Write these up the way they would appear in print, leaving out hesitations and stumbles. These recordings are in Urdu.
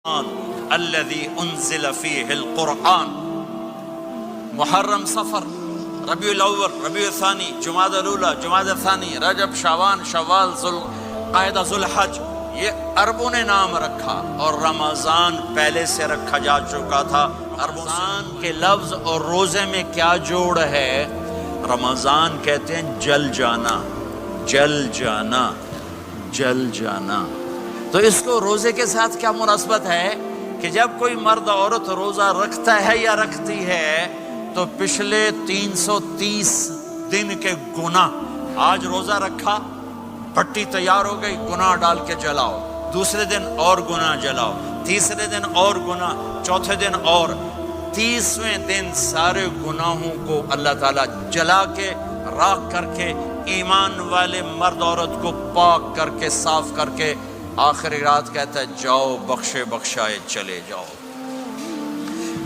الذي انزل فيه القرآن. محرم، صفر، ربیع الاول، ربیع الثانی، جمادی الاولی، جمادی الثانی، رجب، شعبان، شوال، ذوالقعدہ، ذوالحج، یہ عربوں نے نام رکھا اور رمضان پہلے سے رکھا جا چکا تھا. رمضان کے لفظ اور روزے میں کیا جوڑ ہے؟ رمضان کہتے ہیں جل جانا، جل جانا، جل جانا. تو اس کو روزے کے ساتھ کیا مناسبت ہے کہ جب کوئی مرد عورت روزہ رکھتا ہے یا رکھتی ہے تو پچھلے 330 دن کے گناہ، آج روزہ رکھا، پٹی تیار ہو گئی، گناہ ڈال کے جلاؤ، دوسرے دن اور گناہ جلاؤ، تیسرے دن اور گناہ، چوتھے دن اور، 30ویں دن سارے گناہوں کو اللہ تعالیٰ جلا کے راکھ کر کے ایمان والے مرد عورت کو پاک کر کے صاف کر کے آخری رات کہتا ہے جاؤ بخشے بخشائے چلے جاؤ،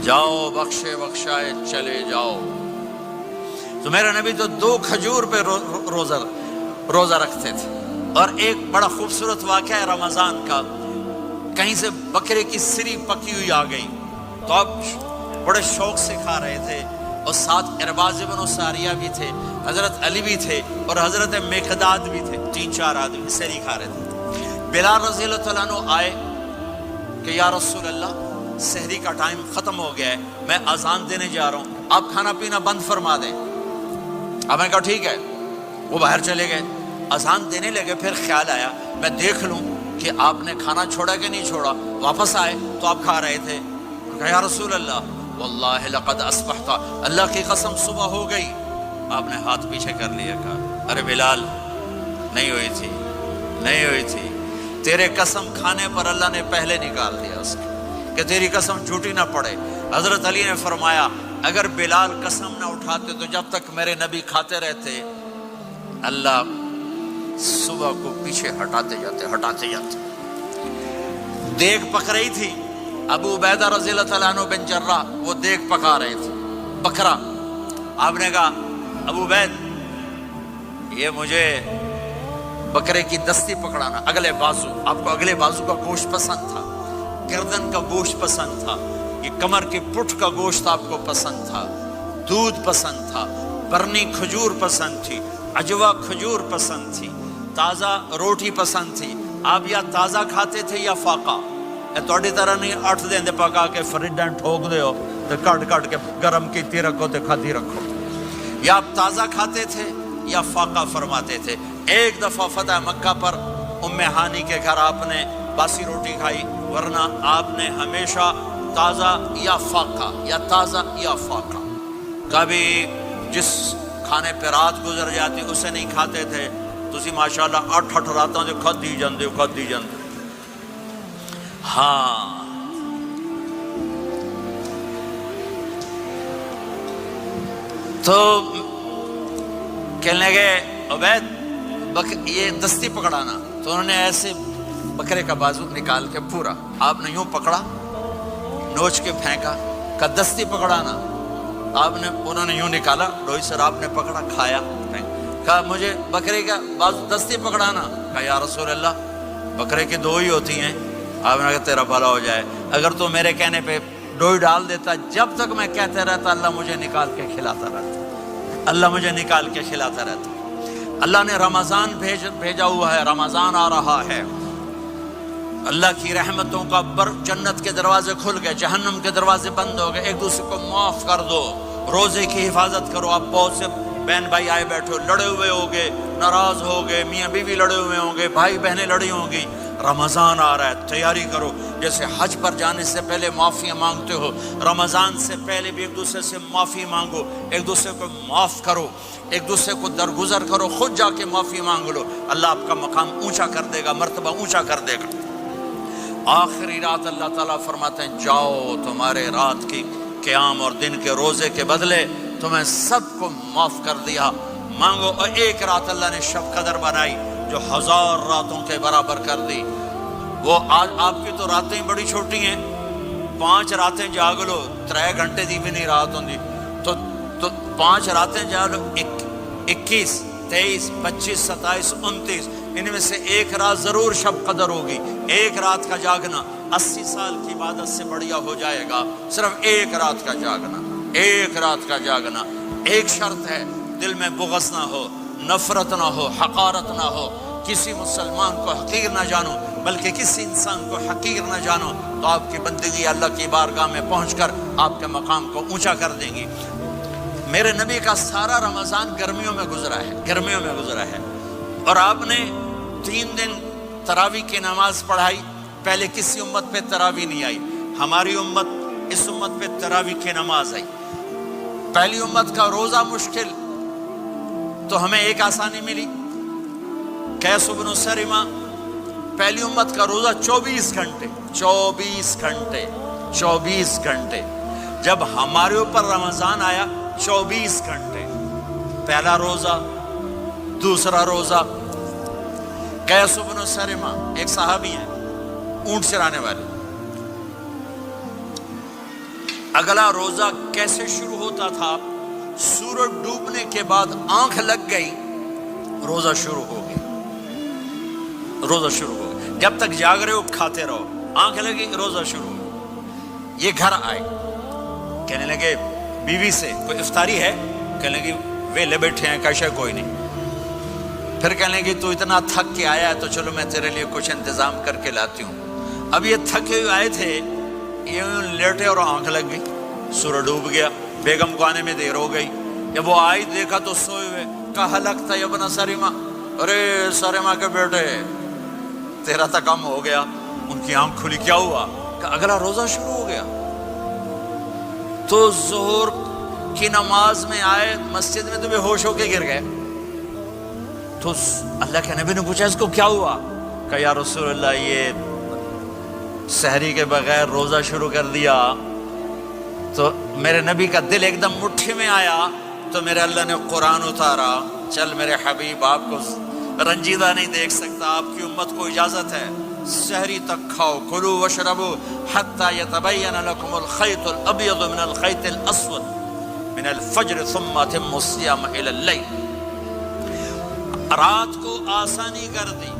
جاؤ بخشے بخشائے چلے جاؤ. تو میرا نبی تو 2 کھجور پہ روزہ رکھتے تھے. اور ایک بڑا خوبصورت واقعہ ہے رمضان کا، کہیں سے بکرے کی سری پکی ہوئی آ گئی تو اب بڑے شوق سے کھا رہے تھے، اور ساتھ ارباز بن ساریہ بھی تھے، حضرت علی بھی تھے اور حضرت مقداد بھی تھے، 3-4 آدمی سری کھا رہے تھے. بلال رضی اللہ تعالیٰ عنہ آئے کہ یا رسول اللہ سحری کا ٹائم ختم ہو گیا ہے، میں اذان دینے جا رہا ہوں، آپ کھانا پینا بند فرما دیں. اب میں کہا ٹھیک ہے. وہ باہر چلے گئے، اذان دینے لگے. پھر خیال آیا میں دیکھ لوں کہ آپ نے کھانا چھوڑا کہ نہیں چھوڑا. واپس آئے تو آپ کھا رہے تھے. کہا یا رسول اللہ واللہ لقد اصبحت، اللہ کی قسم صبح ہو گئی. آپ نے ہاتھ پیچھے کر لیا، کہا ارے بلال نہیں ہوئی تھی، نہیں ہوئی تھی، تیرے قسم کھانے پر اللہ نے پہلے نکال دیا اس کو کہ تیری قسم جھوٹی نہ پڑے. حضرت علی نے فرمایا اگر بلال قسم نہ اٹھاتے تو جب تک میرے نبی کھاتے رہتے اللہ صبح کو پیچھے ہٹاتے جاتے. دیگ پک رہی تھی، ابو عبیدہ رضی اللہ تعالیٰ عنہ بن جراح وہ دیگ پکا رہے تھے، بکرا. آپ نے کہا ابو عبید یہ مجھے بکرے کی دستی پکڑانا، اگلے بازو. آپ کو اگلے بازو کا گوشت پسند تھا، گردن کا گوشت پسند تھا، یہ کمر کی پٹھ کا گوشت آپ کو پسند تھا، دودھ پسند تھا، برنی کھجور پسند تھی، عجوا کھجور پسند تھی، تازہ روٹی پسند تھی. آپ یا تازہ کھاتے تھے یا فاقہ. تھوڑی طرح نہیں 8 دن دے پکا کے فریڈاں ٹھوک دے ہو تو کٹ کے گرم کیتی رکھو تو کھاتی رکھو. یا آپ تازہ کھاتے تھے یا فاقہ فرماتے تھے. ایک دفعہ فتح مکہ پر ام ہانی کے گھر آپ نے باسی روٹی کھائی، ورنہ آپ نے ہمیشہ تازہ یا فاقہ یا تازہ یا فاقہ. کبھی جس کھانے پہ رات گزر جاتی اسے نہیں کھاتے تھے. تسی ماشاءاللہ 8 راتوں سے کھدی جاندے. ہاں تو کہنے لگے عبید یہ دستی پکڑانا. تو انہوں نے ایسے بکرے کا بازو نکال کے پورا آپ نے یوں پکڑا، نوچ کے پھینکا. کہ دستی پکڑانا، انہوں نے یوں نکالا، ڈوئی سر آپ نے پکڑا، کھایا. کہا مجھے بکرے کا بازو دستی پکڑانا. کہا یا رسول اللہ بکرے کی 2 ہی ہوتی ہیں. آپ نے کہا تیرا بھلا ہو جائے، اگر تو میرے کہنے پہ ڈوئی ڈال دیتا، جب تک میں کہتے رہتا اللہ مجھے نکال کے کھلاتا رہتا، اللہ مجھے نکال کے کھلاتا رہتا. اللہ نے رمضان بھیجا ہوا ہے، رمضان آ رہا ہے. اللہ کی رحمتوں کا جنت کے دروازے کھل گئے، جہنم کے دروازے بند ہو گئے. ایک دوسرے کو معاف کر دو، روزے کی حفاظت کرو. آپ بہت سے بہن بھائی آئے بیٹھو، لڑے ہوئے ہوگے، ناراض ہوگے، میاں بیوی لڑے ہوئے ہوں گے، بھائی بہنیں لڑی ہوں گی. رمضان آ رہا ہے، تیاری کرو. جیسے حج پر جانے سے پہلے معافی مانگتے ہو، رمضان سے پہلے بھی ایک دوسرے سے معافی مانگو، ایک دوسرے کو معاف کرو، ایک دوسرے کو درگزر کرو. خود جا کے معافی مانگ لو، اللہ آپ کا مقام اونچا کر دے گا، مرتبہ اونچا کر دے گا. آخری رات اللہ تعالیٰ فرماتے ہیں جاؤ تمہارے رات کی قیام اور دن کے روزے کے بدلے تمہیں سب کو معاف کر دیا. مانگو. اور ایک رات اللہ نے شب قدر بنائی جو 1000 راتوں کے برابر کر دی. وہ آج آپ کی تو راتیں بڑی چھوٹی ہیں، 5 راتیں جاگ لو 3 گھنٹے دی بھی نہیں رات ہوندی. تو 5 راتیں جاگ لو، 21 23 25 27 29 ان میں سے ایک رات ضرور شب قدر ہوگی. ایک رات کا جاگنا 80 سال کی عبادت سے بڑھیا ہو جائے گا صرف ایک رات کا جاگنا، ایک رات کا جاگنا۔ ایک شرط ہے، دل میں بغض نہ ہو، نفرت نہ ہو، حقارت نہ ہو، کسی مسلمان کو حقیر نہ جانو بلکہ کسی انسان کو حقیر نہ جانو، تو آپ کی بندگی اللہ کی بارگاہ میں پہنچ کر آپ کے مقام کو اونچا کر دیں گی۔ میرے نبی کا سارا رمضان گرمیوں میں گزرا ہے، گرمیوں میں گزرا ہے، اور آپ نے 3 دن تراویح کی نماز پڑھائی۔ پہلے کسی امت پہ تراویح نہیں آئی، ہماری امت، اس امت پہ تراویح کی نماز آئی۔ پہلی امت کا روزہ مشکل، تو ہمیں ایک آسانی ملی، قیس بن سرمہ۔ پہلی امت کا روزہ 24 گھنٹے، 24 گھنٹے، 24 گھنٹے۔ جب ہمارے اوپر رمضان آیا 24 گھنٹے، پہلا روزہ، دوسرا روزہ۔ قیس بن سرمہ ایک صحابی ہیں، اونٹ چرانے والے۔ اگلا روزہ کیسے شروع ہوتا تھا؟ سورج ڈوبنے کے بعد آنکھ لگ گئی، روزہ شروع ہو گیا، روزہ شروع ہو گیا۔ جب تک جاگ رہے ہو کھاتے رہو، آنکھ لگی روزہ شروع ہو گیا۔ یہ گھر آئے، کہنے لگے بیوی سے، کوئی افطاری ہے؟ کہنے لگے ویلے بیٹھے ہیں، کیسے کوئی نہیں۔ پھر کہنے لگے تو اتنا تھک کے آیا ہے تو چلو میں تیرے لیے کچھ انتظام کر کے لاتی ہوں۔ اب یہ تھکے ہوئے آئے تھے، یہ لیٹے اور آنکھ لگ گئی، سورج ڈوب گیا، بیگم کو آنے میں دیر ہو گئی۔ جب وہ آئی دیکھا تو سوئے ہوئے، کہا لگتا ہے ابن سرمہ، ارے سرمہ کے بیٹے تیرا تو کم ہو گیا۔ ان کی آنکھ کھلی، کیا ہوا؟ کہ اگلا روزہ شروع ہو گیا۔ تو ظہر کی نماز میں آئے مسجد میں تو بے ہوش ہو کے گر گئے۔ تو اللہ کے نبی نے پوچھا اس کو کیا ہوا؟ کہ یا رسول اللہ یہ سحری کے بغیر روزہ شروع کر دیا۔ تو میرے نبی کا دل ایک دم مٹھی میں آیا، تو میرے اللہ نے قرآن اتارا، چل میرے حبیب آپ کو رنجیدہ نہیں دیکھ سکتا، آپ کی امت کو اجازت ہے، سحری تک کھاؤ، کلوا واشربوا حتی یتبین لکم الخیط الابیض من الخیط الاسود من الفجر ثم اتموا الصیام الی اللیل۔ رات کو آسانی کر دی،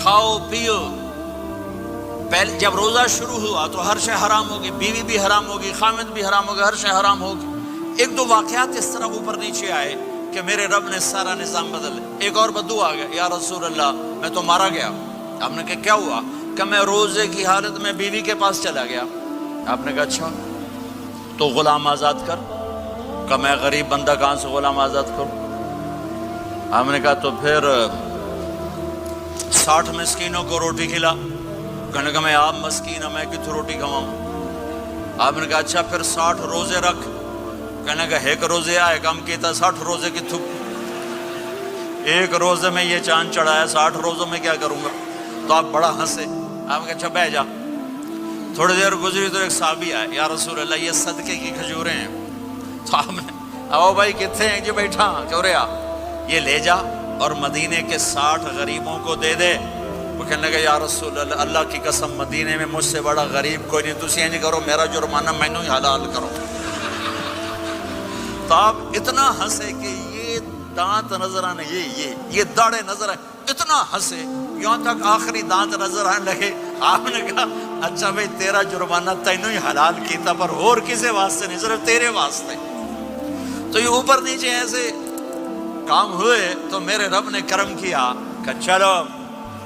کھاؤ پیو۔ پہلے جب روزہ شروع ہوا تو ہر شے حرام ہوگی، بیوی بھی حرام ہوگی، خامد بھی حرام ہوگا، ہر شے حرام ہوگی۔ ایک دو واقعات اس طرح اوپر نیچے آئے کہ میرے رب نے سارا نظام بدل۔ ایک اور بدو آ گیا، یا رسول اللہ میں تو مارا گیا۔ آپ نے کہا کیا ہوا؟ کہ میں روزے کی حالت میں بیوی کے پاس چلا گیا۔ آپ نے کہا اچھا تو غلام آزاد کر۔ کہ میں غریب بندہ کہاں سے غلام آزاد کروں؟ آپ نے کہا تو پھر 60 مسکینوں کو روٹی کھلا۔ کہنے کا میں آپ مسکین ہوں، میں کتوں روٹی کھواؤں؟ آپ نے کہا اچھا پھر 60 روزے رکھ۔ کہنے کا ایک روزے آئے کم کیتا، 60 روزے کی تھک، ایک روزے میں یہ چاند چڑھایا، 60 روزوں میں کیا کروں گا؟ تو آپ بڑا ہنسے۔ آپ نے کہا اچھا بہ جا۔ تھوڑی دیر گزری تو ایک صحابی آئے، یا رسول اللہ یہ صدقے کی کھجوریں ہیں۔ تو آپ نے آؤ بھائی کتنے ہیں؟ جو بیٹھا چورے آ، یہ لے جا اور مدینے کے 60 غریبوں کو دے دے۔ وہ کہنے لگا یا رسول اللہ اللہ کی قسم مدینے میں مجھ سے بڑا غریب کوئی نہیں، تسی یہ نہیں کرو، میرا جرمانہ مینوں ہی حلال کرو۔ تو آپ اتنا ہنسے کہ یہ دانت نظر آنے، یہ داڑے نظر آئے، اتنا ہنسے یہاں تک آخری دانت نظر آنے لگے۔ آپ نے کہا اچھا بھائی تیرا جرمانہ تینوں ہی حلال کیتا، پر اور کسے واسطے نہیں، صرف تیرے واسطے۔ تو یہ اوپر نیچے ایسے کام ہوئے تو میرے رب نے کرم کیا کہ چلو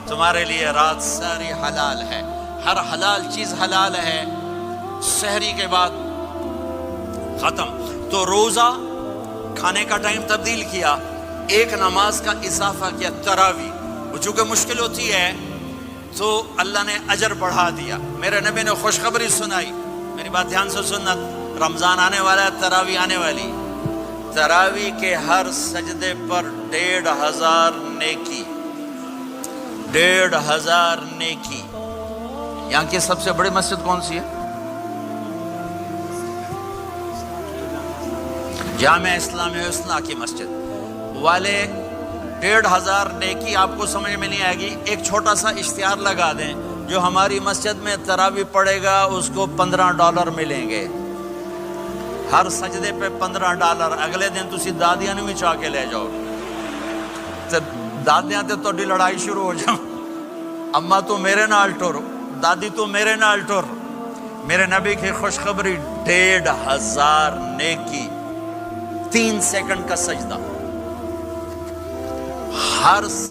تمہارے لیے رات ساری حلال ہے، ہر حلال چیز حلال ہے۔ سحری کے بعد ختم۔ تو روزہ کھانے کا ٹائم تبدیل کیا، ایک نماز کا اضافہ کیا، تراویح۔ وہ چونکہ مشکل ہوتی ہے تو اللہ نے اجر بڑھا دیا۔ میرے نبی نے خوشخبری سنائی، میری بات دھیان سے سننا، رمضان آنے والا ہے، تراویح آنے والی۔ تراویح کے ہر سجدے پر 1500 نیکی، 1500 نیکی۔ یہاں کی سب سے بڑی مسجد کون سی ہے؟ جامع اسلامی حسنہ کی مسجد والے 1500 نیکی آپ کو سمجھ میں نہیں آئے گی۔ ایک چھوٹا سا اشتہار لگا دیں، جو ہماری مسجد میں تراویح پڑے گا اس کو $15 ملیں گے، ہر سجدے پہ $15۔ اگلے دن تسی دادیاں نے بھی چاہ کے لے جاؤ، دادیاں تے تھوڑی لڑائی شروع ہو جاؤ، اما تو میرے نال ٹر، دادی تو میرے نال ٹر. میرے نبی کی خوشخبری 1500 نیکی، 3 سیکنڈ کا سجدہ. ہر